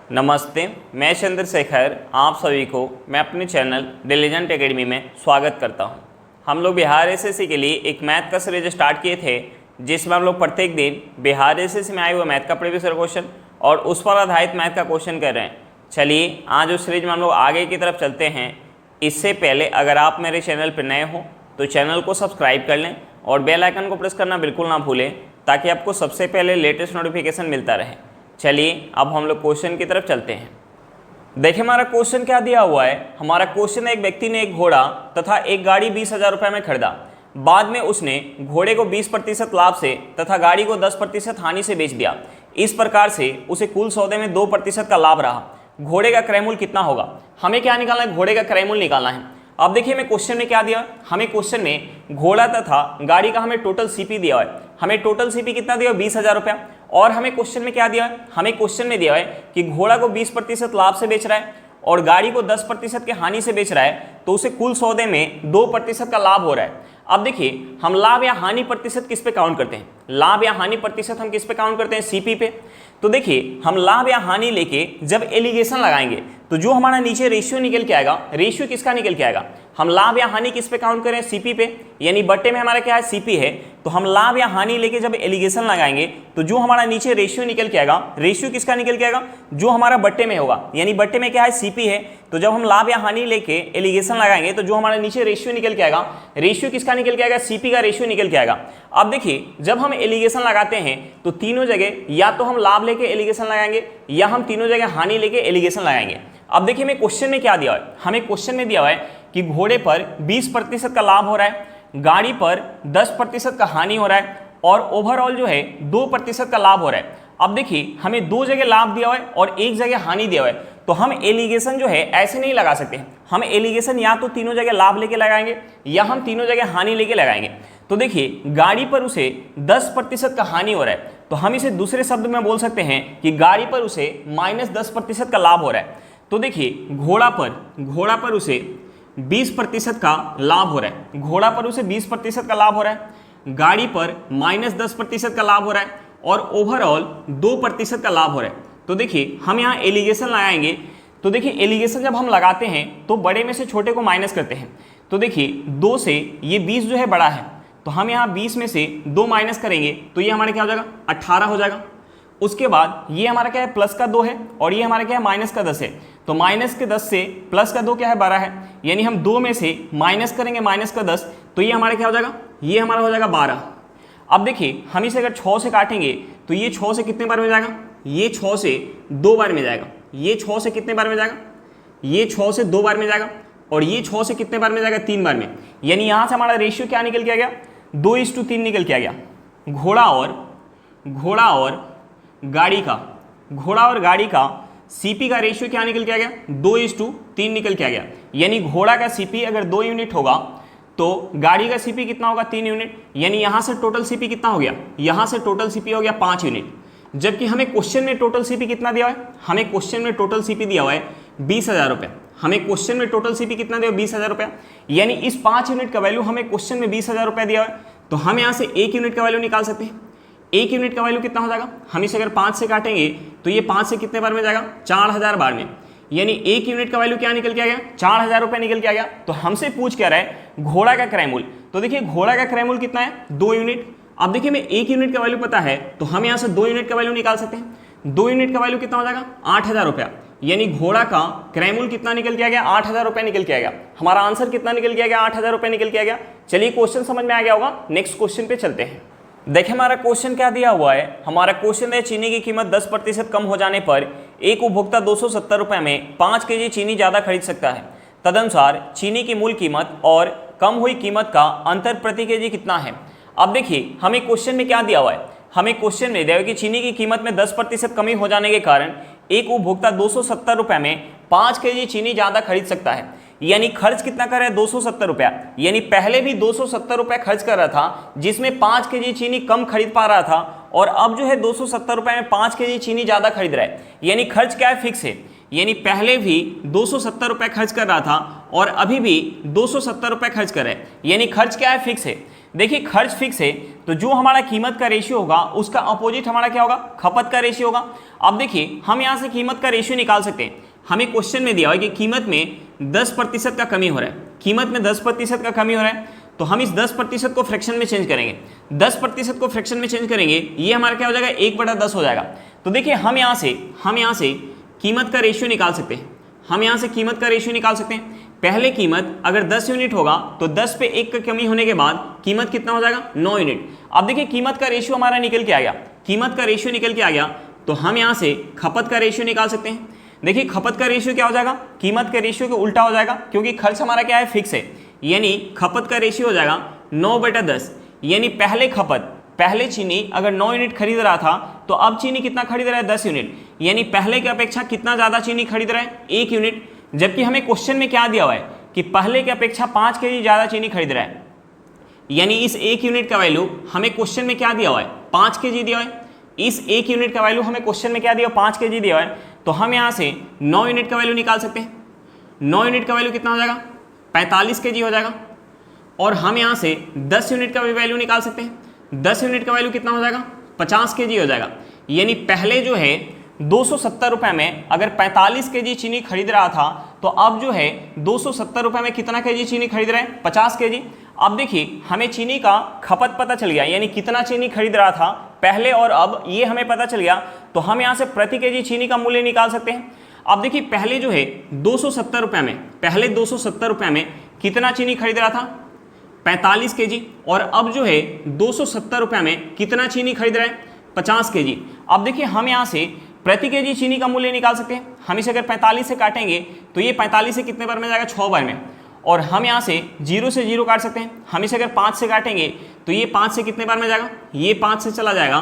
नमस्ते, मैं चंद्रशेखर आप सभी को मैं अपने चैनल डिलीजेंट एकेडमी में स्वागत करता हूं। हम लोग बिहार एसएससी के लिए एक मैथ का सीरीज स्टार्ट किए थे, जिसमें हम लोग प्रत्येक दिन बिहार एसएससी में आए हुए मैथ का प्रीवियस ईयर क्वेश्चन और उस पर आधारित मैथ का क्वेश्चन कर रहे हैं। चलिए आज उस सीरीज में हम लोग आगे की तरफ चलते हैं। इससे पहले अगर आप मेरे चैनल पर नए हो तो चैनल को सब्सक्राइब कर लें और बेल आइकन को प्रेस करना बिल्कुल ना भूलें, ताकि आपको सबसे पहले लेटेस्ट नोटिफिकेशन मिलता रहे। चलिए अब हम लोग क्वेश्चन की तरफ चलते हैं। देखिए हमारा क्वेश्चन क्या दिया हुआ है। हमारा क्वेश्चन है, एक व्यक्ति ने एक घोड़ा तथा एक गाड़ी 20,000 रुपये में खरीदा। बाद में उसने घोड़े को 20% लाभ से तथा गाड़ी को 10% हानि से बेच दिया। इस प्रकार से उसे कुल सौदे में 2% का लाभ रहा। घोड़े का क्रय मूल्य कितना होगा? हमें क्या निकालना है? घोड़े का क्रय मूल्य निकालना है। अब देखिए हमें क्वेश्चन में क्या दिया, हमें क्वेश्चन में घोड़ा तथा गाड़ी का हमें टोटल सीपी दिया है। हमें टोटल सीपी कितना दिया? 20,000 रुपया। और हमें क्वेश्चन में क्या दिया है? हमें क्वेश्चन में दिया है कि घोड़ा को 20% लाभ से बेच रहा है और गाड़ी को 10% के हानि से बेच रहा है, तो उसे कुल सौदे में 2% का लाभ हो रहा है। अब देखिए हम लाभ या हानि प्रतिशत किस पे काउंट करते हैं? लाभ या हानि प्रतिशत हम किस पे काउंट करते हैं? सीपी पे। तो देखिए हम लाभ या हानि लेके जब एलिगेशन लगाएंगे तो जो हमारा नीचे रेशियो निकल के आएगा, रेशियो किसका निकल के आएगा? हम लाभ या हानि किस पे काउंट करें? सीपी पे, यानी बट्टे में हमारा क्या है? सीपी है। तो हम लाभ या हानि लेके जब एलिगेशन लगाएंगे तो जो हमारा नीचे रेशियो निकल के आएगा, रेशियो किसका निकल के आएगा? जो हमारा बट्टे में होगा, यानी बट्टे में क्या है? सीपी है। तो जब हम लाभ या हानि लेके एलिगेशन लगाएंगे तो जो हमारा नीचे रेशियो निकल के आएगा, रेशियो किसका निकल के आएगा? सीपी का रेशियो निकल के आएगा। अब देखिए जब हम एलिगेशन लगाते हैं तो तीनों जगह या तो हम लाभ लेके एलिगेशन लगाएंगे या हम तीनों जगह हानि लेके एलिगेशन लगाएंगे। अब देखिए हमें क्वेश्चन में क्या दिया है? हमें क्वेश्चन में दिया है कि घोड़े पर 20% का लाभ हो रहा है, गाड़ी पर 10% का हानि हो रहा है और ओवरऑल जो है 2% का लाभ हो रहा है। अब देखिए हमें दो जगह लाभ दिया हुआ है और एक जगह हानि दिया हुआ है, तो हम एलिगेशन जो है ऐसे नहीं लगा सकते। हम एलिगेशन या तो तीनों जगह लाभ लेके लगाएंगे या हम तीनों जगह हानि लेके लगाएंगे। तो देखिए गाड़ी पर उसे 10% का हानि हो रहा है, तो हम इसे दूसरे शब्द में बोल सकते हैं कि गाड़ी पर उसे -10% का लाभ हो रहा है। तो देखिए घोड़ा पर उसे 20% का लाभ हो रहा है, घोड़ा पर उसे 20% का लाभ हो रहा है, गाड़ी पर -10% का लाभ हो रहा है और ओवरऑल 2% का लाभ हो रहा है। तो देखिए हम यहाँ एलिगेशन लगाएंगे, तो देखिए एलिगेशन जब हम लगाते हैं तो बड़े में से छोटे को माइनस करते हैं। तो देखिए 2 से ये 20 जो है बड़ा है, तो हम यहाँ 20 में से 2 माइनस करेंगे तो ये हमारा क्या हो जाएगा? 18 हो जाएगा। उसके बाद ये हमारा क्या है? प्लस का 2 है और ये हमारा क्या है? माइनस का 10 है। तो माइनस के 10 से प्लस का 2 क्या है? 12 है। यानी हम 2 में से माइनस करेंगे माइनस का 10, तो ये हमारा क्या हो जाएगा? ये हमारा हो जाएगा 12। अब देखिए हम इसे अगर 6 से काटेंगे तो ये 6 से कितने बार में जाएगा? ये 6 से 2 बार में जाएगा। ये 6 से कितने बार में जाएगा? ये 6 से 2 बार में जाएगा और ये 6 से कितने बार में जाएगा? 3 बार में। यानी यहाँ से हमारा रेशियो क्या निकल के आ गया? 2:3 निकल के आ गया। घोड़ा और गाड़ी का सीपी का रेशियो क्या निकल के आ गया? 2:3 निकल के आ गया। यानी घोड़ा का सीपी अगर 2 यूनिट होगा तो गाड़ी का सीपी कितना होगा? 3 यूनिट। यानी यहाँ से टोटल सीपी कितना हो गया? यहाँ से टोटल सीपी हो गया 5 यूनिट। जबकि हमें क्वेश्चन में टोटल सीपी कितना दिया हुआ है? हमें क्वेश्चन में टोटल सीपी दिया हुआ है 20,000 रुपये। हमें क्वेश्चन में टोटल सीपी कितना दिया? 20,000 रुपया। यानी इस 5 यूनिट का वैल्यू हमें क्वेश्चन में 20,000 रुपया दिया हुआ है, तो हम यहाँ से 1 यूनिट का वैल्यू निकाल सकते हैं। 1 यूनिट का वैल्यू कितना हो जाएगा? हम इसे अगर 5 से काटेंगे तो ये 5 से कितने बार में जाएगा? 4,000 बार में। यानी 1 यूनिट का वैल्यू क्या निकल के आ गया? 4,000 रुपये निकल के आ गया। तो हमसे पूछ क्या रहा है? घोड़ा का क्रय मूल्य। तो देखिए घोड़ा का क्रय मूल्य कितना है? 2 यूनिट। अब देखिए हमें 1 यूनिट का वैल्यू पता है, तो हम यहाँ से 2 यूनिट का वैल्यू निकाल सकते हैं। 2 यूनिट का वैल्यू कितना हो जाएगा? 8,000 रुपया। यानी घोड़ा का क्रय मूल्य कितना निकल के आ गया? 8,000 रुपये निकल के आ गया। हमारा आंसर कितना निकल के आ गया? 8,000 रुपये निकल के आ गया। चलिए क्वेश्चन समझ में आ गया होगा, नेक्स्ट क्वेश्चन पे चलते हैं। देखिए हमारा क्वेश्चन क्या दिया हुआ है। हमारा क्वेश्चन है, चीनी की कीमत 10% कम हो जाने पर एक उपभोक्ता 270 रुपये में 5 kg चीनी ज़्यादा खरीद सकता है। तदनुसार चीनी की मूल कीमत और कम हुई कीमत का अंतर प्रति केजी कितना है? अब देखिए हमें क्वेश्चन में क्या दिया हुआ है? हमें क्वेश्चन में दिया हुआ है कि चीनी की कीमत में 10% कमी हो जाने के कारण एक उपभोक्ता 270 रुपये में 5 kg चीनी ज़्यादा खरीद सकता है। यानी खर्च कितना कर रहा है? 270 रुपया। यानी पहले भी 270 रुपये खर्च कर रहा था, जिसमें 5 kg चीनी कम खरीद पा रहा था, और अब जो है 270 रुपये में 5 kg चीनी ज़्यादा खरीद रहा है। यानी खर्च क्या है? फिक्स है। यानी पहले भी 270 रुपये खर्च कर रहा था और अभी भी 270 रुपये खर्च कर रहा है। यानी खर्च क्या है? फिक्स है। देखिए खर्च फिक्स है तो जो हमारा कीमत का रेशियो होगा उसका अपोजिट हमारा क्या होगा, खपत का रेशियो होगा। अब देखिए हम यहाँ से कीमत का रेशियो निकाल सकते हैं। हमें क्वेश्चन में दिया हुआ है कि कीमत में 10% का कमी हो रहा है, कीमत में 10% का कमी हो रहा है, तो हम इस 10% को फ्रैक्शन में चेंज करेंगे। 10% को फ्रैक्शन में चेंज करेंगे, ये हमारा क्या हो जाएगा, 1/10 हो जाएगा। तो देखिए हम यहाँ से कीमत का रेशियो निकाल सकते हैं। हम यहाँ से कीमत का रेशियो निकाल सकते हैं। पहले कीमत अगर 10 यूनिट होगा तो 10 पे 1 का कमी होने के बाद कीमत कितना हो जाएगा, 9 यूनिट। अब देखिए कीमत का रेशियो हमारा निकल के आ गया, कीमत का रेशियो निकल के आ गया, तो हम यहाँ से खपत का रेशियो निकाल सकते हैं। देखिए खपत का रेशियो क्या हो जाएगा, कीमत के रेशियो के उल्टा हो जाएगा, क्योंकि खर्च हमारा क्या है, फिक्स है। यानी खपत का रेशियो हो जाएगा 9/10। यानी पहले चीनी अगर 9 यूनिट खरीद रहा था तो अब चीनी कितना खरीद रहा है, 10 यूनिट। यानी पहले की अपेक्षा कितना ज़्यादा चीनी खरीद रहा है, 1 यूनिट। जबकि हमें क्वेश्चन में क्या दिया हुआ है कि पहले की अपेक्षा 5 kg ज़्यादा चीनी खरीद रहा है। यानी इस 1 यूनिट का वैल्यू हमें क्वेश्चन में क्या दिया हुआ है, 5 kg दिया हुआ है। इस 1 यूनिट का वैल्यू हमें क्वेश्चन में क्या दिया, 5 kg दिया हुआ है। तो हम यहाँ से 9 यूनिट का वैल्यू निकाल सकते हैं। 9 यूनिट का वैल्यू कितना हो जाएगा, 45 kg हो जाएगा। और हम यहाँ से 10 यूनिट का भी वैल्यू निकाल सकते हैं। 10 यूनिट का वैल्यू कितना हो जाएगा, 50 kg हो जाएगा। यानी पहले जो है 270 रुपये में अगर 45 kg चीनी खरीद रहा था, तो अब जो है 270 रुपये में कितना kg चीनी खरीद रहे हैं, 50 kg। अब देखिए हमें चीनी का खपत पता चल गया, यानी कितना चीनी खरीद रहा था पहले और अब, ये हमें पता चल गया। तो हम यहाँ से प्रति kg चीनी का मूल्य निकाल सकते हैं। अब देखिए पहले जो है 270 रुपये में, पहले 270 रुपये में कितना चीनी खरीद रहा था, 45 kg। और अब जो है 270 रुपये में कितना चीनी खरीद रहा है, 50 kg। अब देखिए हम यहाँ से प्रति kg चीनी का मूल्य निकाल सकते हैं। हम इसे अगर 45 से काटेंगे तो ये 45 से कितने बार में जाएगा, 6 बार में। और हम यहाँ से 0 से 0 काट सकते हैं। हम इसे अगर 5 से काटेंगे तो ये 5 से कितने बार में जाएगा, ये 5 से चला जाएगा,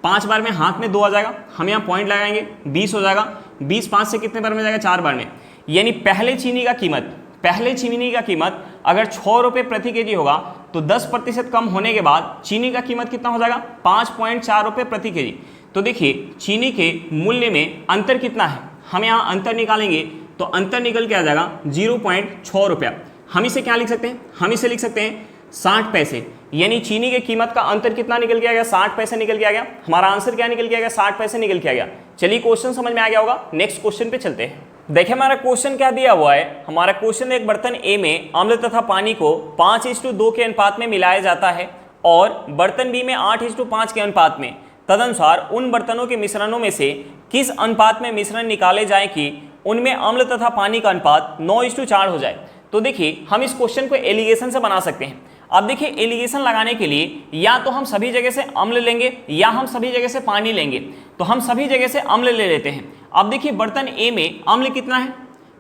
5 बार में हाथ में 2 आ जाएगा। हम यहाँ पॉइंट लगाएंगे, 20 हो जाएगा। 20 5 से कितने बार में जाएगा, 4 बार में। यानी पहले चीनी का कीमत अगर 6 रुपये प्रति kg होगा तो 10% कम होने के बाद चीनी का कीमत कितना हो जाएगा, 5.4 रुपये प्रति kg। तो देखिए चीनी के मूल्य में अंतर कितना है, हम यहाँ अंतर निकालेंगे तो अंतर निकल के आ जाएगा 0.6 रुपया। हम इसे क्या लिख सकते हैं, हम इसे लिख सकते हैं 60 पैसे। यानी चीनी के कीमत का अंतर कितना निकल के आ गया, 60 पैसे निकल के आ गया। हमारा आंसर क्या निकल के आ गया, 60 पैसे निकल के आ गया। चलिए क्वेश्चन समझ में आ गया होगा, नेक्स्ट क्वेश्चन पे चलते हैं। देखिए हमारा क्वेश्चन क्या दिया हुआ है। हमारा क्वेश्चन, एक बर्तन ए में अम्ल तथा पानी को 5:2 के अनुपात में मिलाया जाता है और बर्तन बी में 8:5 के अनुपात में। तदनुसार उन बर्तनों के मिश्रणों में से किस अनुपात में मिश्रण निकाले जाए कि उनमें अम्ल तथा पानी का अनुपात 9:4 हो जाए। तो देखिए हम इस क्वेश्चन को एलिगेशन से बना सकते हैं। अब देखिए एलिगेशन लगाने के लिए या तो हम सभी जगह से अम्ल लेंगे या हम सभी जगह से पानी लेंगे। तो हम सभी जगह से अम्ल ले लेते हैं। अब देखिए बर्तन ए में अम्ल कितना है,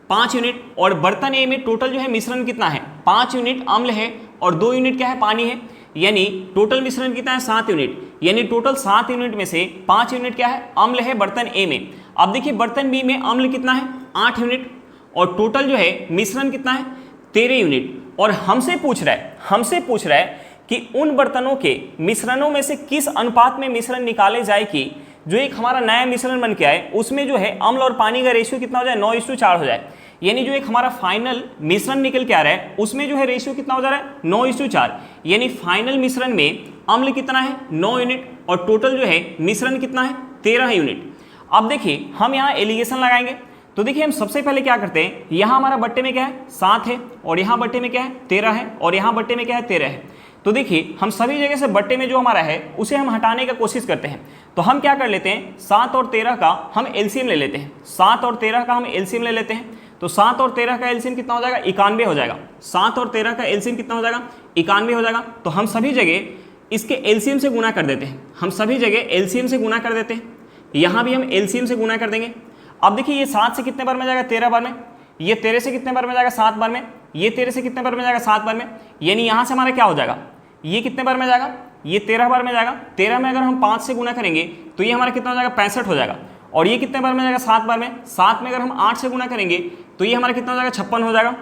5 यूनिट, और बर्तन ए में टोटल जो है मिश्रण कितना है, 5 यूनिट अम्ल है और 2 यूनिट क्या है, पानी है। यानी टोटल मिश्रण कितना है, 7 यूनिट। यानी टोटल 7 यूनिट में से 5 यूनिट क्या है, अम्ल है बर्तन ए में। अब देखिए बर्तन बी में अम्ल कितना है, 8 यूनिट, और टोटल जो है मिश्रण कितना है, 13 यूनिट। और हमसे पूछ रहा है कि उन बर्तनों के मिश्रणों में से किस अनुपात में मिश्रण निकाले जाए कि जो एक हमारा नया मिश्रण बन के आए उसमें जो है अम्ल और पानी का रेशियो कितना हो जाए, 9:4 हो जाए। यानी जो एक हमारा फाइनल मिश्रण निकल के आ रहा है उसमें जो है रेशियो कितना हो जा रहा है, 9:4। यानी फाइनल मिश्रण में अम्ल कितना है, 9 यूनिट, और टोटल जो है मिश्रण कितना है, 13 यूनिट। अब देखिए हम यहाँ एलिगेशन लगाएंगे। तो देखिए हम सबसे पहले क्या करते हैं, यहाँ हमारा बट्टे में क्या है, 7 है, और यहाँ बट्टे में क्या है, 13 है, और यहाँ बट्टे में क्या है, 13 है। तो देखिए हम सभी जगह से बट्टे में जो हमारा है उसे हम हटाने का कोशिश करते हैं। तो हम क्या कर लेते हैं, 7 और 13 का हम एलसीएम ले लेते हैं। 7 और 13 का हम एलसीएम ले लेते हैं। तो 7 और 13 का एलसीएम कितना हो जाएगा, 91 हो जाएगा। 7 और 13 का एलसीएम कितना हो जाएगा, 91 हो जाएगा। तो हम सभी जगह इसके एलसीएम से गुणा कर देते हैं। हम सभी जगह एलसीएम से गुणा कर देते हैं। यहाँ भी हम एलसीएम से गुणा कर देंगे। अब देखिए ये 7 से कितने बार में जाएगा, 13 बार में। ये 13 से कितने बार में जाएगा, 7 बार में। ये 13 से कितने बार में जाएगा, 7 बार में। यानी यहाँ से हमारा क्या हो जाएगा, ये कितने बार में जाएगा, ये 13 बार में जाएगा। 13 में अगर हम 5 से गुणा करेंगे तो ये हमारा कितना हो जाएगा, 65 हो जाएगा। और ये कितने बार में जाएगा, 7 बार में। 7 में अगर हम 8 से गुणा करेंगे तो ये हमारा कितना हो जाएगा, 56 हो जाएगा।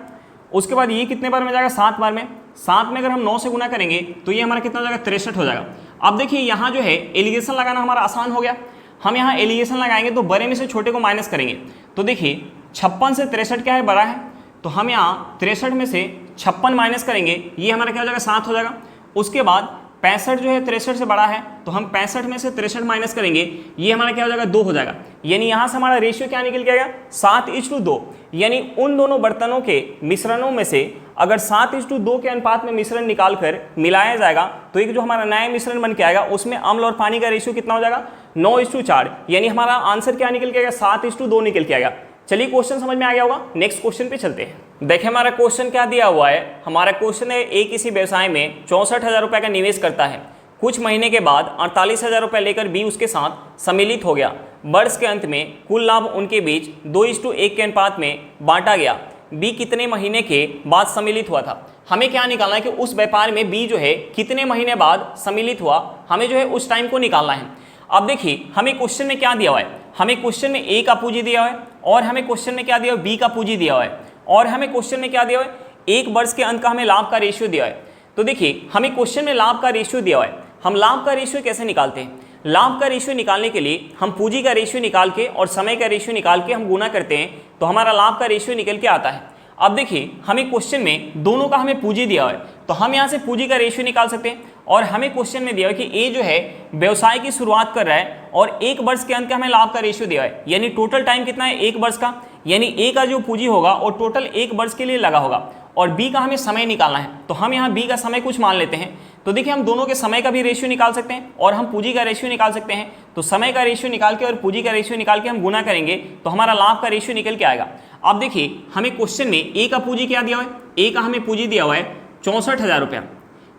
उसके बाद ये कितने बार में जाएगा, 7 बार में। 7 में अगर हम 9 से गुणा करेंगे तो ये हमारा कितना हो जाएगा, 63 हो जाएगा। अब देखिए यहाँ जो है एलिगेशन लगाना हमारा आसान हो गया। हम यहाँ एलिगेशन लगाएंगे तो बड़े में से छोटे को माइनस करेंगे। तो देखिए 56 से 63 क्या है, बड़ा है। तो हम यहाँ 63 में से 56 माइनस करेंगे, ये हमारा क्या हो जाएगा, 7 हो जाएगा। उसके बाद 65 जो है 63 से बड़ा है, तो हम 65 में से 63 माइनस करेंगे, ये हमारा क्या हो जाएगा 2 हो जाएगा। यानी यहाँ से हमारा रेशियो क्या निकल के आएगा 7:2। यानी उन दोनों बर्तनों के मिश्रणों में से अगर 7:2 के अनुपात में मिश्रण निकाल कर मिलाया जाएगा तो एक जो हमारा नया मिश्रण बन के आएगा उसमें अम्ल और पानी का रेशियो कितना हो जाएगा 9:4। यानी हमारा आंसर क्या निकल के आएगा 7:2 निकल के आएगा। चलिए क्वेश्चन समझ में आ गया होगा, नेक्स्ट क्वेश्चन पे चलते हैं। देखिए हमारा क्वेश्चन क्या दिया हुआ है। हमारा क्वेश्चन है एक किसी व्यवसाय में 64,000 रुपये का निवेश करता है। कुछ महीने के बाद 48,000 रुपये लेकर बी उसके साथ सम्मिलित हो गया। वर्ष के अंत में कुल लाभ उनके बीच 2:1 के अनुपात में बांटा गया। बी कितने महीने के बाद सम्मिलित हुआ था। हमें क्या निकालना है कि उस व्यापार में बी जो है कितने महीने बाद सम्मिलित हुआ, हमें जो है उस टाइम को निकालना है। अब देखिए हमें क्वेश्चन में क्या दिया हुआ है, हमें क्वेश्चन में ए का पूंजी दिया हुआ है और हमें क्वेश्चन में क्या दिया हुआ है बी का पूंजी दिया हुआ है और हमें क्वेश्चन में क्या दिया हुआ है एक वर्ष के अंत का हमें लाभ का रेशियो दिया है। तो देखिए हमें क्वेश्चन में लाभ का रेशियो दिया हुआ है, हम लाभ का रेशियो कैसे निकालते हैं। लाभ का रेशियो निकालने के लिए हम पूंजी का रेशियो निकाल के और समय का रेशियो निकाल के हम गुना करते हैं तो हमारा लाभ का रेशियो निकल के आता है। अब देखिए हमें क्वेश्चन में दोनों का हमें पूंजी दिया हुआ है तो हम यहाँ से पूंजी का रेशियो निकाल सकते हैं और हमें क्वेश्चन में दिया है कि ए जो है व्यवसाय की शुरुआत कर रहा है और एक वर्ष के अंत का हमें लाभ का रेशियो दिया है। यानी टोटल टाइम कितना है एक वर्ष का, यानी ए का जो पूंजी होगा और टोटल एक वर्ष के लिए लगा होगा और बी का हमें समय निकालना है तो हम यहाँ बी का समय कुछ मान लेते हैं। तो देखिए हम दोनों के समय का भी रेशियो निकाल सकते हैं और हम पूंजी का रेशियो निकाल सकते हैं। तो समय का रेशियो निकाल के और पूंजी का रेशियो निकाल के हम गुना करेंगे तो हमारा लाभ का रेशियो निकल के आएगा। अब देखिए हमें क्वेश्चन में ए का पूंजी क्या दिया हुआ है, ए का हमें पूंजी दिया हुआ है 64,000 रुपया।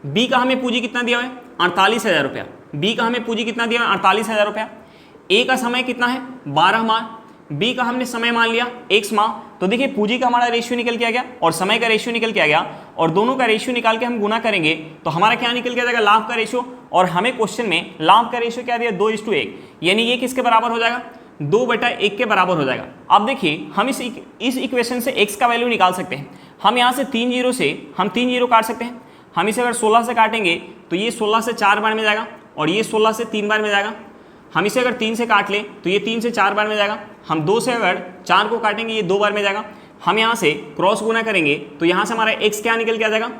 बी का हमें पूंजी कितना दिया हुआ है 48,000 रुपया। बी का हमें पूंजी कितना दिया हुआ है 48,000 रुपया। ए का समय कितना है 12 माह। बी का हमने समय मान लिया x माह। तो देखिए पूंजी का हमारा रेशियो निकल के आ गया और समय का रेशियो निकल के आ गया और दोनों का रेशियो निकाल के हम गुना करेंगे तो हमारा क्या निकल के आ जाएगा लाभ का रेशियो। और हमें क्वेश्चन में लाभ का रेशियो क्या दिया 2:1, यानी ये किसके बराबर हो जाएगा 2/1 के बराबर हो जाएगा। अब देखिए हम इस इक्वेशन से x का वैल्यू निकाल सकते हैं। हम यहाँ से 3 जीरो से हम 3 जीरो काट सकते हैं। हम इसे अगर 16 से काटेंगे तो ये 16 से 4 बार में जाएगा और ये 16 से 3 बार में जाएगा। हम इसे अगर 3 से काट लें तो ये 3 से 4 बार में जाएगा। हम 2 से अगर 4 को काटेंगे ये 2 बार में जाएगा। हम यहाँ से क्रॉस गुना करेंगे तो यहाँ से हमारा x क्या निकल के आ जाएगा,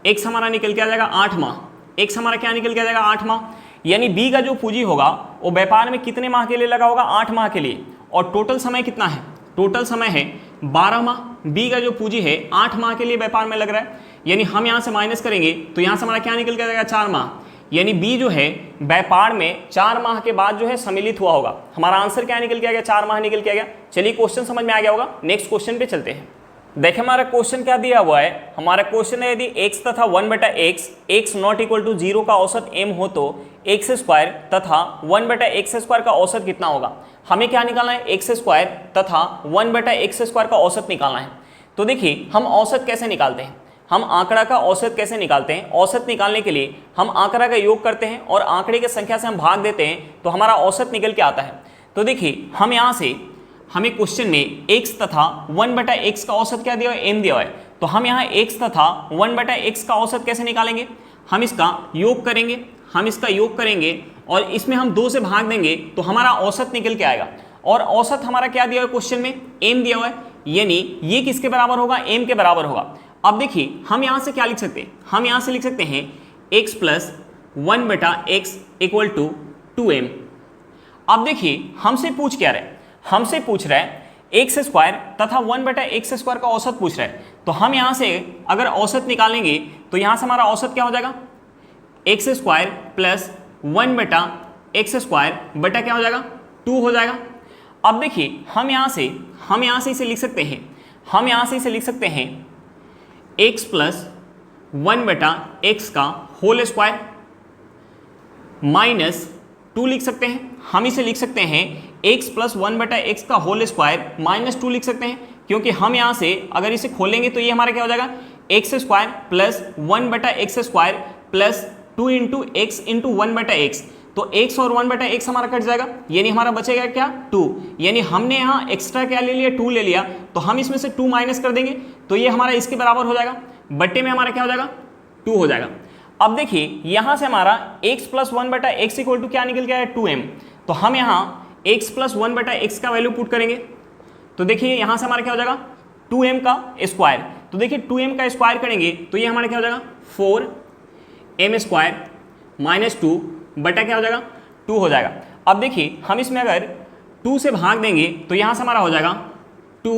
x हमारा निकल के आ जाएगा 8 माह। x हमारा क्या निकल के आ जाएगा 8 माह। यानी b का जो पूंजी होगा वो व्यापार में कितने माह के लिए लगा होगा 8 माह के लिए और टोटल समय कितना है, टोटल समय है 12 माह। b का जो पूंजी है 8 माह के लिए व्यापार में लग रहा है। यानी हम यहाँ से माइनस करेंगे तो यहाँ से हमारा क्या निकल के आ जाएगा 4 माह। यानी बी जो है व्यापार में 4 माह के बाद जो है सम्मिलित हुआ होगा। हमारा आंसर क्या निकल के आ गया 4 माह निकल के आ गया। चलिए क्वेश्चन समझ में आ गया होगा, नेक्स्ट क्वेश्चन पे चलते हैं। देखिए हमारा क्वेश्चन क्या दिया हुआ है। हमारा क्वेश्चन है यदि x तथा 1/x x not equal to 0 का औसत m हो तो x स्क्वायर तथा 1/x स्क्वायर का औसत कितना होगा। हमें क्या निकालना है x स्क्वायर तथा 1/x स्क्वायर का औसत निकालना है। तो देखिए हम औसत कैसे निकालते हैं, हम आंकड़ा का औसत कैसे निकालते हैं। औसत निकालने के लिए हम आंकड़ा का योग करते हैं और आंकड़े की संख्या से हम भाग देते हैं तो हमारा औसत निकल के आता है। तो देखिए हम यहाँ से हमें क्वेश्चन में x तथा 1/x का औसत क्या दिया हुआ है m दिया हुआ है। तो हम यहाँ x तथा 1/x का औसत कैसे निकालेंगे, हम इसका योग करेंगे, हम इसका योग करेंगे और इसमें हम 2 से भाग देंगे तो हमारा औसत निकल के आएगा। और औसत हमारा क्या दिया हुआ है क्वेश्चन में m दिया हुआ है, यानी ये किसके बराबर होगा m के बराबर होगा। अब देखिए हम यहाँ से क्या लिख सकते हैं, हम यहाँ से लिख सकते हैं x + 1/x = 2m। अब देखिए हमसे पूछ क्या रहा है, हमसे पूछ रहा है x स्क्वायर तथा 1/x स्क्वायर का औसत पूछ रहा है। तो हम यहाँ से अगर औसत निकालेंगे तो यहाँ से हमारा औसत क्या हो जाएगा x square plus 1/x square बटा क्या हो जाएगा 2 हो जाएगा। अब देखिए हम यहाँ से इसे लिख सकते हैं, हम यहाँ से इसे लिख सकते हैं x + 1/x का होल स्क्वायर माइनस 2 लिख सकते हैं। हम इसे लिख सकते हैं x + 1/x का होल स्क्वायर माइनस 2 लिख सकते हैं, क्योंकि हम यहाँ से अगर इसे खोलेंगे तो ये हमारा क्या हो जाएगा x square plus 1/x square plus 2 × x × 1/x। तो x और 1/x हमारा कट जाएगा, यानी हमारा बचेगा क्या 2। यानी हमने यहाँ एक्स्ट्रा क्या ले लिया 2 ले लिया, तो हम इसमें से 2 माइनस कर देंगे तो ये हमारा इसके बराबर हो जाएगा, बट्टे में हमारा क्या हो जाएगा 2 हो जाएगा। अब देखिए यहाँ से हमारा x + 1/x = क्या निकल गया है 2m। तो हम यहाँ x + 1/x का वैल्यू पुट करेंगे तो देखिए यहाँ से हमारा क्या हो जाएगा 2m का स्क्वायर। तो देखिए 2m का स्क्वायर करेंगे तो ये हमारा क्या हो जाएगा 4 एम स्क्वायर माइनस 2 बटा क्या हो जाएगा 2 हो जाएगा। अब देखिए हम इसमें अगर 2 से भाग देंगे तो यहाँ से हमारा हो जाएगा 2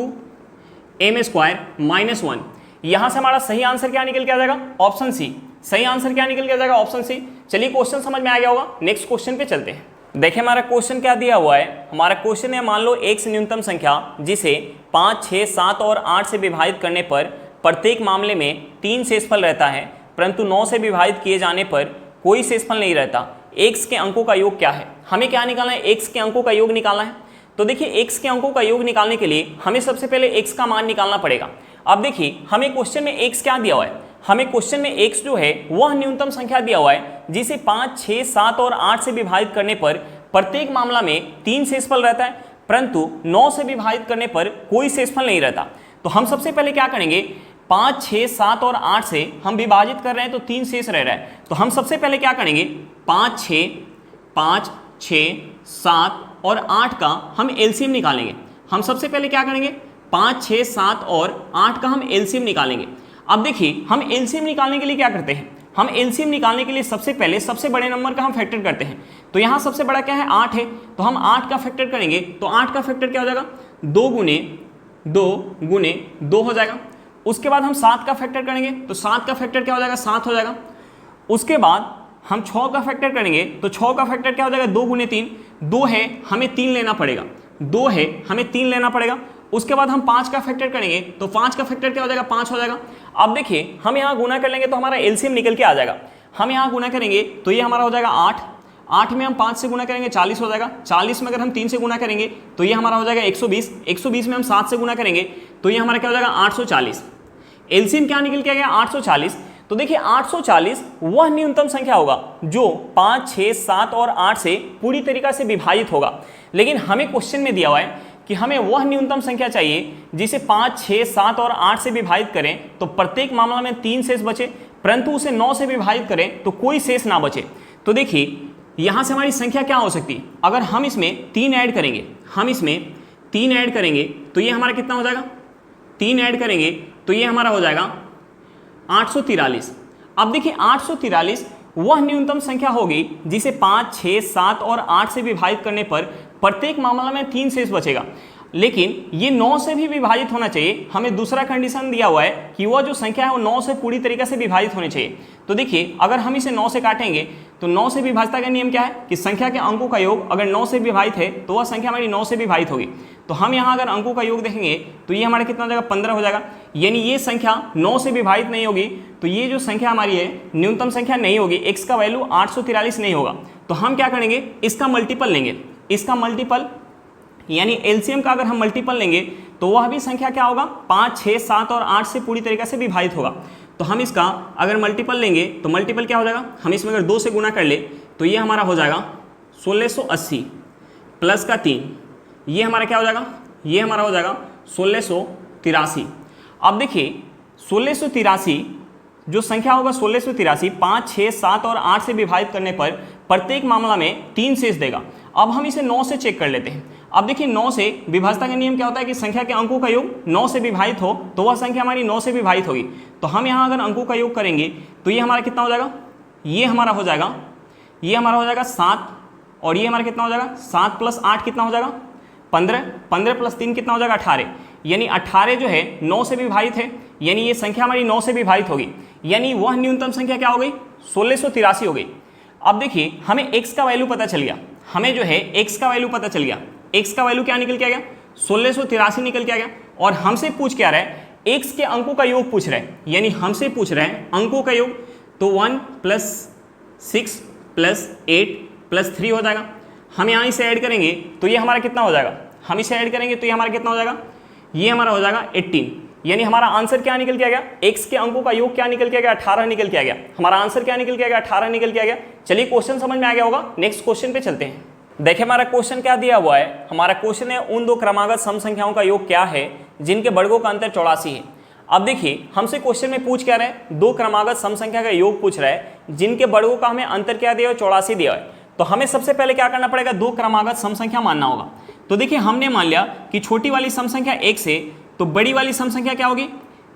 एम स्क्वायर माइनस 1। यहाँ से हमारा सही आंसर क्या निकल के आ जाएगा ऑप्शन सी। सही आंसर क्या निकल के आ जाएगा ऑप्शन सी। चलिए क्वेश्चन समझ में आ गया होगा, नेक्स्ट क्वेश्चन पे चलते हैं। देखिए हमारा क्वेश्चन क्या दिया हुआ है। हमारा क्वेश्चन है मान लो x न्यूनतम संख्या जिसे 5, 6, 7 और 8 से विभाजित करने पर प्रत्येक मामले में 3 शेषफल रहता है, परंतु 9 से विभाजित किए जाने पर कोई शेषफल नहीं रहता। x के अंकों का योग क्या है। हमें क्या निकालना है, x के अंकों का योग निकालना है। तो देखिए x के अंकों का योग निकालने के लिए हमें सबसे पहले x का मान निकालना पड़ेगा। अब देखिए हमें क्वेश्चन में x क्या दिया हुआ है। हमें क्वेश्चन में x जो है वह न्यूनतम संख्या दिया हुआ है जिसे 5, 6, 7 और 8 से विभाजित करने पर प्रत्येक मामला में 3 शेषफल रहता है, परंतु 9 से विभाजित करने पर कोई शेषफल नहीं रहता। तो हम सबसे पहले क्या करेंगे, 5, 6, 7 और 8 से हम विभाजित कर रहे हैं तो 3 शेष रह रहा है। तो हम सबसे पहले क्या करेंगे, 5, 6, 7 और 8 का हम एलसीएम निकालेंगे। हम सबसे पहले क्या करेंगे, 5, 6, 7 और 8 का हम एलसीएम निकालेंगे। अब देखिए हम एलसीएम निकालने के लिए क्या करते हैं, हम एलसीएम निकालने के लिए सबसे पहले सबसे बड़े नंबर का हम फैक्टर करते हैं। तो यहाँ सबसे बड़ा क्या है 8 है, तो हम 8 का फैक्टर करेंगे। तो 8 का फैक्टर क्या हो जाएगा 2 गुने 2 हो जाएगा। उसके बाद हम 7 का फैक्टर करेंगे तो 7 का फैक्टर क्या हो जाएगा 7 हो जाएगा। उसके बाद हम 6 का फैक्टर करेंगे तो 6 का फैक्टर क्या हो जाएगा 2 गुने 3, 2 है हमें 3 लेना पड़ेगा, 2 है हमें 3 लेना पड़ेगा। उसके बाद हम 5 का फैक्टर करेंगे तो 5 का फैक्टर क्या हो जाएगा 5 हो जाएगा। अब देखिए हम यहाँ गुना कर लेंगे तो हमारा एलसीएम निकल के आ जाएगा। हम यहाँ गुना करेंगे तो ये हमारा हो जाएगा 8, 8 में हम 5 से गुना करेंगे 40 हो जाएगा, 40 में अगर हम 3 से गुना करेंगे तो ये हमारा हो जाएगा 120, 120 में हम 7 से गुना करेंगे तो ये हमारा क्या हो जाएगा 840। एलसीएम क्या निकल के आ गया 840। तो देखिए 840 वह न्यूनतम संख्या होगा जो 5, 6, 7 और 8 से पूरी तरीका से विभाजित होगा। लेकिन हमें क्वेश्चन में दिया हुआ है कि हमें वह न्यूनतम संख्या चाहिए जिसे 5, 6, 7 और 8 से विभाजित करें तो प्रत्येक मामला में 3 शेष बचे, परंतु उसे 9 से विभाजित करें तो कोई शेष ना बचे। तो देखिए यहाँ से हमारी संख्या क्या हो सकती है, अगर हम इसमें 3 ऐड करेंगे, हम इसमें 3 ऐड करेंगे तो ये हमारा कितना हो जाएगा, 3 ऐड करेंगे तो ये हमारा हो जाएगा 843। अब देखिए 843 वह न्यूनतम संख्या होगी जिसे 5, 6, 7 और 8 से विभाजित करने पर प्रत्येक मामला में 3 शेष बचेगा। लेकिन ये 9 से भी विभाजित होना चाहिए। हमें दूसरा कंडीशन दिया हुआ है कि वह जो संख्या है वो 9 से पूरी तरीके से विभाजित होनी चाहिए। तो देखिए अगर हम इसे 9 से काटेंगे तो 9 से विभाजता का नियम क्या है कि संख्या के अंकों का योग अगर 9 से विभाजित है तो वह संख्या हमारी 9 से विभाजित होगी। तो हम यहाँ अगर अंकों का योग देखेंगे तो ये हमारा कितना हो जाएगा 15 हो जाएगा। यानी ये संख्या 9 से विभाजित नहीं होगी, तो ये जो संख्या हमारी है न्यूनतम संख्या नहीं होगी, x का वैल्यू 843 नहीं होगा। तो हम क्या करेंगे, इसका मल्टीपल लेंगे, इसका मल्टीपल यानी एलसीएम का अगर हम मल्टीपल लेंगे तो वह भी संख्या क्या होगा 5, 6, 7 और 8 से पूरी तरीके से विभाजित होगा। तो हम इसका अगर मल्टीपल लेंगे तो मल्टीपल क्या हो जाएगा, हम इसमें अगर 2 से गुना कर ले तो ये हमारा हो जाएगा 1680 प्लस का 3, ये हमारा क्या हो जाएगा, ये हमारा हो जाएगा 1683। अब देखिए 1683 जो संख्या होगा 1683 5, 6, 7 और 8 से विभाजित करने पर प्रत्येक मामला में 3 शेष देगा। अब हम इसे 9 से चेक कर लेते हैं। अब देखिए 9 से विभाजता का नियम क्या होता है कि संख्या के अंकों का योग 9 से विभाजित हो तो वह संख्या हमारी 9 से विभाजित होगी। तो हम यहाँ अगर अंकों का योग करेंगे तो ये हमारा कितना हो जाएगा, ये हमारा हो जाएगा, ये हमारा हो जाएगा 7 और ये हमारा कितना हो जाएगा 7 प्लस 8 कितना हो जाएगा 15, 15 प्लस 3 कितना हो जाएगा 18। यानी 18 जो है 9 से विभाजित है, यानी ये संख्या हमारी 9 से विभाजित होगी। यानी वह न्यूनतम संख्या क्या हो गई 1683 हो गई। अब देखिए हमें x का वैल्यू पता चल गया, हमें जो है x का वैल्यू पता चल गया। x का वैल्यू क्या निकल के आ गया 1683 निकल के आ गया। और हमसे पूछ क्या रहा है, x के अंकों का योग पूछ रहा है, यानी हमसे पूछ रहा है अंकों का योग। तो 1 + 6 + 8 + 3 हो जाएगा। हम यहाँ इसे ऐड करेंगे तो ये हमारा कितना हो जाएगा, हम इसे ऐड करेंगे तो ये हमारा कितना हो जाएगा, ये हमारा हो जाएगा 18। यानी हमारा आंसर क्या निकल के आ गया, x के अंकों का योग क्या निकल के आ गया 18 निकल के आ गया। हमारा आंसर क्या निकल के आ गया 18 निकल के आ गया। चलिए क्वेश्चन समझ में आ गया होगा, नेक्स्ट क्वेश्चन पे चलते हैं। देखिए हमारा क्वेश्चन क्या दिया हुआ है, हमारा क्वेश्चन है उन दो क्रमागत सम संख्याओं का योग क्या है जिनके वर्गों का अंतर 84 है। अब देखिए हमसे क्वेश्चन में पूछ क्या रहा है, दो क्रमागत सम संख्या का योग पूछ रहा है जिनके वर्गों का हमें अंतर क्या दिया है 84 दिया है। तो हमें सबसे पहले क्या करना पड़ेगा, दो क्रमागत सम संख्या मानना होगा। तो देखिए हमने मान लिया कि छोटी वाली सम संख्या x है तो बड़ी वाली सम संख्या क्या होगी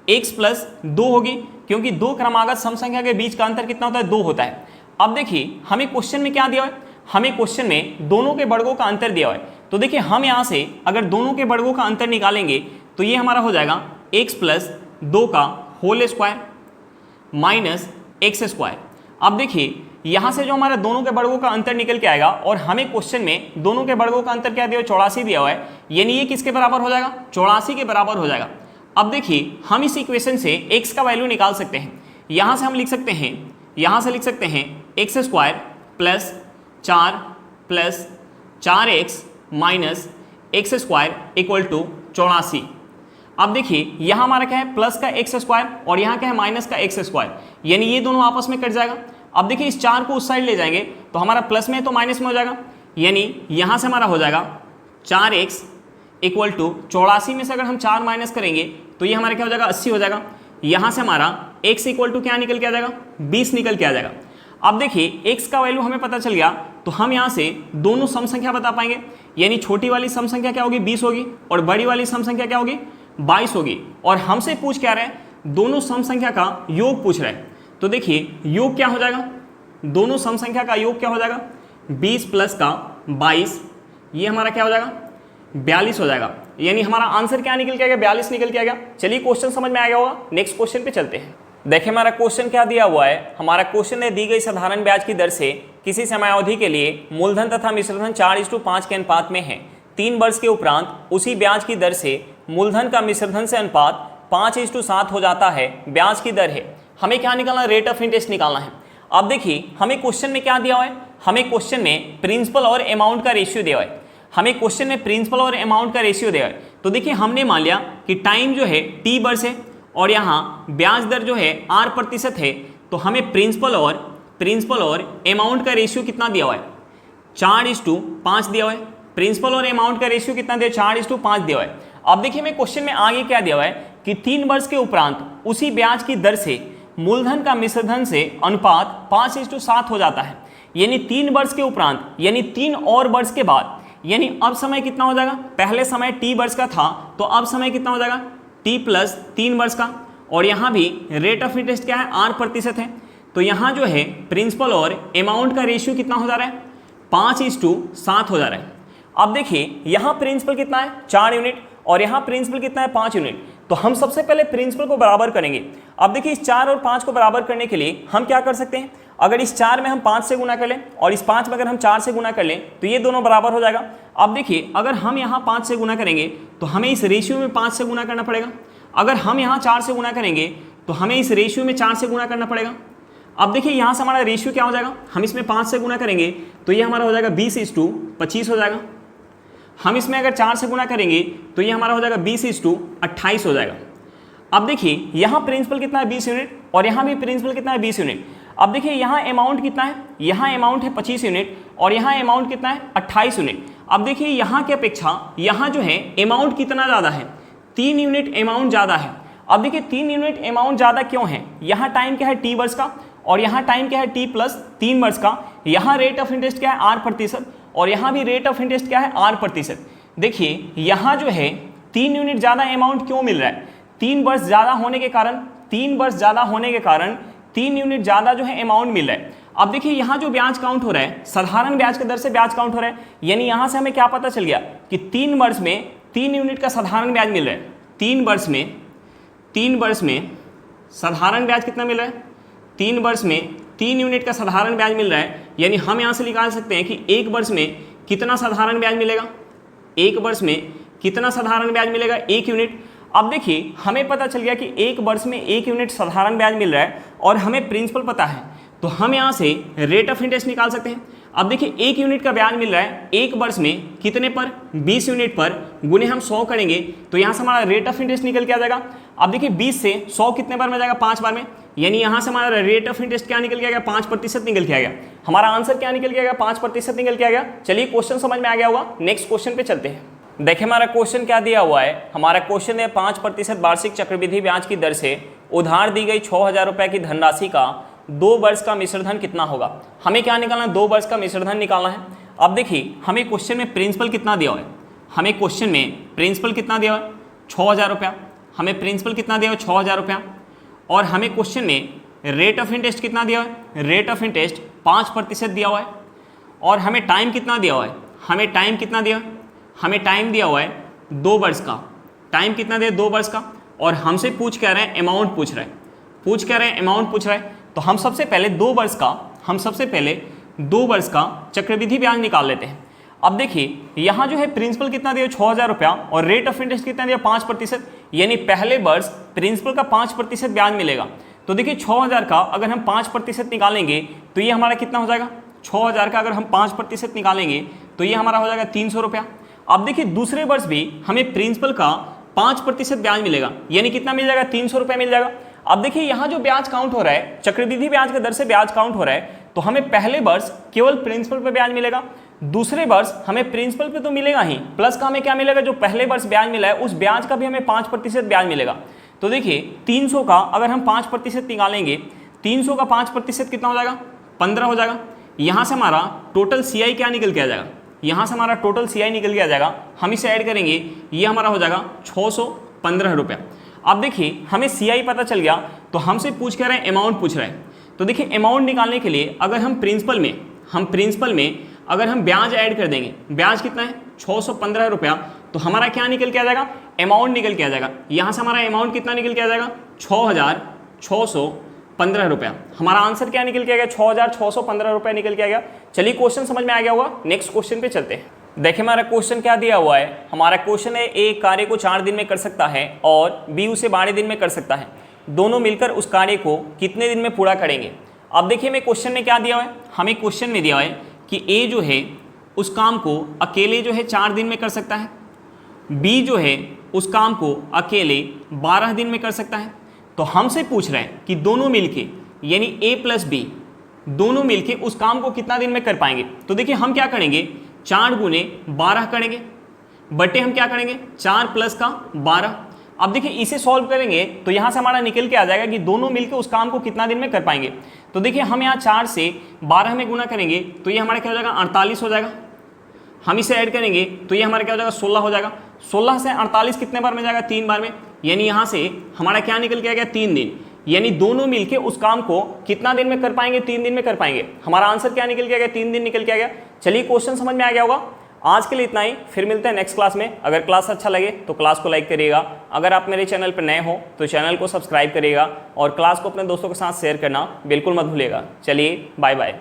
x + 2 होगी। क्योंकि दो क्रमागत सम संख्या के बीच का अंतर कितना होता है, 2 होता है। अब देखिए हमें क्वेश्चन में क्या दिया है, हमें क्वेश्चन में दोनों के वर्गों का अंतर दिया है। तो देखिए हम यहाँ से अगर दोनों के वर्गों का अंतर निकालेंगे तो ये हमारा हो जाएगा x प्लस 2 का whole square minus x square. अब देखिए यहाँ से जो हमारा दोनों के वर्गों का अंतर निकल के आएगा और हमें क्वेश्चन में दोनों के वर्गों का अंतर क्या दिया, 84 दिया हुआ है, यानी ये किसके बराबर हो जाएगा, 84 के बराबर हो जाएगा। अब देखिए हम इस इक्वेशन से x का वैल्यू निकाल सकते हैं। यहाँ से हम लिख सकते हैं, यहाँ से लिख सकते हैं x square plus 4 plus 4x minus x square equal to 84। अब देखिए यहाँ हमारा क्या है, प्लस का एक्स स्क्वायर और यहाँ क्या है, माइनस का एक्स स्क्वायर, यानी ये दोनों आपस में कट जाएगा। अब देखिए इस 4 को उस साइड ले जाएंगे तो हमारा प्लस में तो माइनस में हो जाएगा, यानी यहाँ से हमारा हो जाएगा 4x इक्वल टू 84 में से अगर हम 4 माइनस करेंगे तो ये हमारा क्या हो जाएगा, 80 हो जाएगा। यहाँ से हमारा x इक्वल टू क्या निकल के आ जाएगा, 20 निकल के आ जाएगा। अब देखिए x का वैल्यू हमें पता चल गया तो हम यहाँ से दोनों सम संख्या बता पाएंगे, यानी छोटी वाली सम संख्या क्या होगी, 20 होगी और बड़ी वाली सम संख्या क्या होगी, 22 होगी। और हमसे पूछ क्या रहे हैं, दोनों सम संख्या का योग पूछ रहे हैं। तो देखिए योग क्या हो जाएगा, दोनों सम संख्या का योग क्या हो जाएगा, 20 प्लस का 22, ये हमारा क्या हो जाएगा, 42 हो जाएगा। यानी हमारा आंसर क्या निकल के आ गया, 42 निकल के आ गया। चलिए क्वेश्चन समझ में आ गया होगा, नेक्स्ट क्वेश्चन पे चलते हैं। देखिए हमारा क्वेश्चन क्या दिया हुआ है, हमारा क्वेश्चन है दी गई साधारण ब्याज की दर से किसी समयावधि के लिए मूलधन तथा मिश्रधन 4:5 के अनुपात में है। 3 वर्ष के उपरांत उसी ब्याज की दर से मूलधन का मिश्रधन से अनुपात 5:7 हो जाता है, ब्याज की दर है। हमें क्या निकालना है, रेट ऑफ इंटरेस्ट निकालना है। अब देखिए हमें क्वेश्चन में क्या दिया हुआ है, हमें क्वेश्चन में प्रिंसिपल और अमाउंट का रेशियो दिया हुआ है। हमें क्वेश्चन में प्रिंसिपल और अमाउंट का रेशियो दिया है। तो देखिए हमने मान लिया कि टाइम जो है t वर्ष है और यहाँ ब्याज दर जो है r% है, तो हमें प्रिंसिपल और अमाउंट का रेशियो कितना दिया हुआ है, 4:5 दिया हुआ है। प्रिंसिपल और अमाउंट का रेशियो कितना दिया, 4:5 दिया हुआ है। अब देखिए मैं क्वेश्चन में आगे क्या दिया हुआ है कि 3 वर्ष के उपरांत उसी ब्याज की दर से मूलधन का मिश्रधन से अनुपात 5:7 हो जाता है। यानी 3 वर्ष के उपरांत, यानी 3 और वर्ष के बाद, यानी अब समय कितना हो जाएगा, पहले समय t वर्ष का था तो अब समय कितना हो जाएगा, t प्लस 3 वर्ष का। और यहाँ भी रेट ऑफ इंटरेस्ट क्या है, r% है। तो यहाँ जो है प्रिंसिपल और अमाउंट का रेशियो कितना हो जा रहा है, 5:7 हो जा रहा है। अब देखिए यहाँ प्रिंसिपल कितना है, 4 यूनिट और यहाँ प्रिंसिपल कितना है, 5 यूनिट। तो हम सबसे पहले प्रिंसिपल को बराबर करेंगे। अब देखिए इस 4 और 5 को बराबर करने के लिए हम क्या कर सकते हैं, अगर इस 4 में हम 5 से गुना कर लें और इस 5 में अगर हम 4 से गुना कर लें तो ये दोनों बराबर हो जाएगा। अब देखिए अगर हम यहाँ 5 से गुना करेंगे तो हमें इस रेशियो में 5 से गुना करना पड़ेगा। अगर हम यहाँ 4 से गुना करेंगे तो हमें इस रेशियो में 4 से गुना करना पड़ेगा। अब देखिए यहाँ से हमारा रेशियो क्या हो जाएगा, हम इसमें 5 से गुना करेंगे तो ये हमारा हो जाएगा 20:25 हो जाएगा। हम इसमें अगर 4 से गुना करेंगे तो ये हमारा हो जाएगा 20:28 हो जाएगा। अब देखिए यहाँ प्रिंसिपल कितना है, 20 यूनिट और यहाँ भी प्रिंसिपल कितना है, 20 यूनिट। अब देखिए यहाँ अमाउंट कितना है, यहाँ अमाउंट है 25 यूनिट और यहाँ अमाउंट कितना है, 28 यूनिट। अब देखिए यहाँ की अपेक्षा यहाँ जो है अमाउंट कितना ज़्यादा है, 3 यूनिट अमाउंट ज़्यादा है। अब देखिए 3 यूनिट अमाउंट ज़्यादा क्यों है, यहाँ टाइम क्या है, t वर्ष का और यहाँ टाइम क्या है, t प्लस 3 वर्ष का। यहाँ रेट ऑफ इंटरेस्ट क्या है, r% और यहाँ भी रेट ऑफ इंटरेस्ट क्या है, r%। देखिए यहाँ जो है 3 यूनिट ज़्यादा अमाउंट क्यों मिल रहा है, 3 वर्ष ज़्यादा होने के कारण 3 यूनिट ज़्यादा जो है अमाउंट मिल रहा है। अब देखिए यहाँ जो ब्याज काउंट हो रहा है, साधारण ब्याज की दर से ब्याज काउंट हो रहा है, यानी यहाँ से हमें क्या पता चल गया कि 3 वर्ष में 3 यूनिट का साधारण ब्याज मिल रहा है। 3 वर्ष में साधारण ब्याज कितना मिल रहा है, 3 वर्ष में 3 यूनिट का साधारण ब्याज मिल रहा है। यानी हम यहाँ से निकाल सकते हैं कि 1 वर्ष में कितना साधारण ब्याज मिलेगा, 1 वर्ष में कितना साधारण ब्याज मिलेगा, 1 यूनिट। अब देखिए हमें पता चल गया कि 1 वर्ष में 1 यूनिट साधारण ब्याज मिल रहा है और हमें प्रिंसिपल पता है, तो हम यहाँ से रेट ऑफ इंटरेस्ट निकाल सकते हैं। अब देखिए 1 यूनिट का ब्याज मिल रहा है 1 वर्ष में कितने पर, 20 यूनिट पर, गुने हम 100 करेंगे तो यहाँ से हमारा रेट ऑफ इंटरेस्ट निकल के आ जाएगा। अब देखिए 20 से 100 कितने बार में जाएगा, 5 बार में, यानी यहाँ से हमारा रेट ऑफ इंटरेस्ट क्या निकल के आ गया, 5% निकल के आ गया। हमारा आंसर क्या निकल के आ गया, 5% निकल के आ गया। चलिए क्वेश्चन समझ में आ गया होगा, नेक्स्ट क्वेश्चन पे चलते हैं। देखिए हमारा क्वेश्चन क्या दिया हुआ है, हमारा क्वेश्चन है 5% वार्षिक चक्रवृद्धि ब्याज की दर से उधार दी गई 6,000 रुपये की धनराशि का 2 वर्ष का मिश्रधन कितना होगा। हमें क्या निकालना है, 2 वर्ष का मिश्रधन निकालना है। अब देखिए हमें क्वेश्चन में प्रिंसिपल कितना दिया हुआ है, हमें क्वेश्चन में प्रिंसिपल कितना दिया हुआ है, 6,000 रुपया। हमें प्रिंसिपल कितना दिया हुआ है, 6,000 रुपया। और हमें क्वेश्चन में रेट ऑफ इंटरेस्ट कितना दिया हुआ है, रेट ऑफ इंटरेस्ट 5% दिया हुआ है, और हमें टाइम कितना दिया हुआ है, हमें टाइम कितना दिया, हमें टाइम दिया हुआ है 2 वर्ष का, टाइम कितना दिया 2 वर्ष का, और हमसे पूछ कह रहे हैं अमाउंट पूछ रहे हैं, पूछ कह रहे हैं अमाउंट पूछ रहे हैं। तो हम सबसे पहले 2 वर्ष का चक्रवृद्धि ब्याज निकाल लेते हैं। अब देखिए यहाँ जो है प्रिंसिपल कितना दिया 6,000 रुपया और रेट ऑफ इंटरेस्ट कितना दिया 5%, यानी पहले वर्ष प्रिंसिपल का 5% ब्याज मिलेगा। तो देखिए 6,000 का अगर हम 5% निकालेंगे तो ये हमारा कितना हो जाएगा, 6,000 का अगर हम 5% निकालेंगे तो ये हमारा हो जाएगा 300 रुपया। अब देखिए दूसरे वर्ष भी हमें प्रिंसिपल का 5% ब्याज मिलेगा, यानी कितना मिल जाएगा, 300 रुपया मिल जाएगा। अब देखिए यहाँ जो ब्याज काउंट हो रहा है, चक्रवृद्धि ब्याज के दर से ब्याज काउंट हो रहा है, तो हमें पहले वर्ष केवल प्रिंसिपल पे ब्याज मिलेगा, दूसरे वर्ष हमें प्रिंसिपल पे तो मिलेगा ही, प्लस का हमें क्या मिलेगा, जो पहले वर्ष ब्याज मिला है उस ब्याज का भी हमें 5% ब्याज मिलेगा। तो देखिए 300 का अगर हम 5% निकालेंगे, 300 का 5% कितना हो जाएगा, 15 हो जाएगा। यहाँ से हमारा टोटल CI क्या निकल के आ जाएगा, यहाँ से हमारा टोटल CI निकल के आ जाएगा, हम इसे ऐड करेंगे, ये हमारा हो जाएगा 615 रुपया। अब देखिए हमें CI पता चल गया, तो हमसे पूछ कह रहे हैं अमाउंट पूछ रहे हैं। तो देखिए अमाउंट निकालने के लिए अगर हम प्रिंसिपल में अगर हम ब्याज ऐड कर देंगे, ब्याज कितना है 615 रुपया, तो हमारा क्या निकल के आ जाएगा, अमाउंट निकल के आ जाएगा। यहाँ से हमारा अमाउंट कितना निकल के आ जाएगा, 6,615 रुपया। हमारा आंसर क्या निकल के आ गया, 6,615 रुपया निकल के आ गया। चलिए क्वेश्चन समझ में आ गया होगा, नेक्स्ट क्वेश्चन पे चलते हैं। देखिए हमारा क्वेश्चन क्या दिया हुआ है, हमारा क्वेश्चन है A कार्य को 4 दिन में कर सकता है और B उसे 12 दिन में कर सकता है, दोनों मिलकर उस कार्य को कितने दिन में पूरा करेंगे। अब देखिए हमें क्वेश्चन में क्या दिया हुआ है, हमें क्वेश्चन में दिया हुआ है कि A जो है उस काम को अकेले जो है 4 दिन में कर सकता है, B जो है उस काम को अकेले 12 दिन में कर सकता है। तो हमसे पूछ रहे हैं कि दोनों मिलके, यानी A प्लस B दोनों मिलके उस काम को कितना दिन में कर पाएंगे। तो देखिए हम क्या करेंगे, 4 गुने 12 करेंगे, बटे हम क्या करेंगे 4 प्लस का 12। अब देखिए इसे सॉल्व करेंगे तो यहाँ से हमारा निकल के आ जाएगा कि दोनों मिलकर उस काम को कितना दिन में कर पाएंगे। तो देखिए हम यहाँ 4 से 12 में गुना करेंगे तो ये हमारा क्या हो जाएगा 48 हो जाएगा। हम इसे ऐड करेंगे तो ये हमारा क्या हो जाएगा 16 हो जाएगा। 16 से 48 कितने बार में जाएगा, 3 बार में, यानी यहाँ से हमारा क्या निकल के आ गया 3 दिन, यानी दोनों मिलके उस काम को कितना दिन में कर पाएंगे, 3 दिन में कर पाएंगे। हमारा आंसर क्या निकल के आ गया, 3 दिन निकल के आ गया। चलिए क्वेश्चन समझ में आ गया होगा। आज के लिए इतना ही, फिर मिलते हैं नेक्स्ट क्लास में। अगर क्लास अच्छा लगे तो क्लास को लाइक करिएगा, अगर आप मेरे चैनल पर नए हो तो चैनल को सब्सक्राइब करिएगा और क्लास को अपने दोस्तों के साथ शेयर करना बिल्कुल मत भूलिएगा। चलिए बाय बाय।